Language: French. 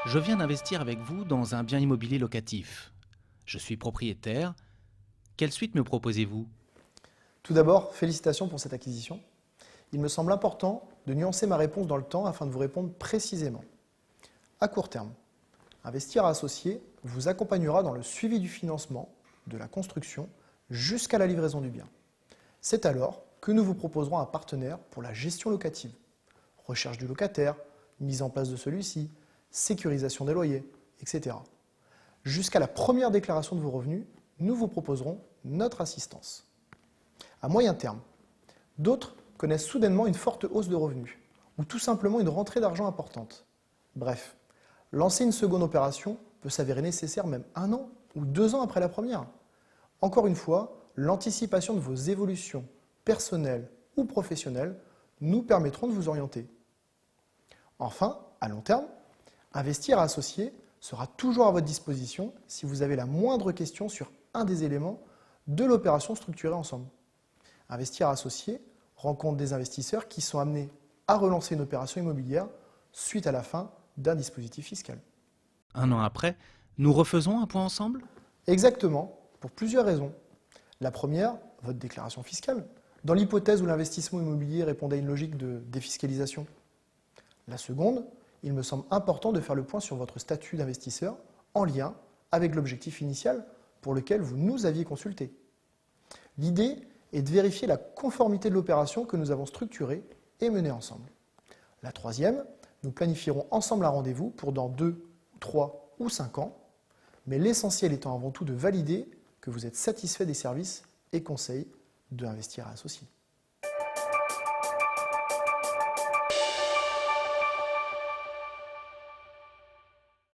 Je viens d'investir avec vous dans un bien immobilier locatif. Je suis propriétaire. Quelle suite me proposez-vous? Tout d'abord, félicitations pour cette acquisition. Il me semble important de nuancer ma réponse dans le temps afin de vous répondre précisément. À court terme, Investir Associés vous accompagnera dans le suivi du financement, de la construction, jusqu'à la livraison du bien. C'est alors que nous vous proposerons un partenaire pour la gestion locative, recherche du locataire, mise en place de celui-ci, sécurisation des loyers, etc. Jusqu'à la première déclaration de vos revenus, nous vous proposerons notre assistance. À moyen terme, d'autres connaissent soudainement une forte hausse de revenus ou tout simplement une rentrée d'argent importante. Bref, lancer une seconde opération peut s'avérer nécessaire même 1 an ou 2 ans après la première. Encore une fois, l'anticipation de vos évolutions personnelles ou professionnelles nous permettront de vous orienter. Enfin, à long terme, Investir Associés sera toujours à votre disposition si vous avez la moindre question sur un des éléments de l'opération structurée ensemble. Investir Associés rencontre des investisseurs qui sont amenés à relancer une opération immobilière suite à la fin d'un dispositif fiscal. 1 an après, nous refaisons un point ensemble? Exactement, pour plusieurs raisons. La première, votre déclaration fiscale, dans l'hypothèse où l'investissement immobilier répondait à une logique de défiscalisation. La seconde, il me semble important de faire le point sur votre statut d'investisseur en lien avec l'objectif initial pour lequel vous nous aviez consulté. L'idée est de vérifier la conformité de l'opération que nous avons structurée et menée ensemble. La troisième, nous planifierons ensemble un rendez-vous pour dans 2, 3 ou 5 ans, mais l'essentiel étant avant tout de valider que vous êtes satisfait des services et conseils de Investir Associés.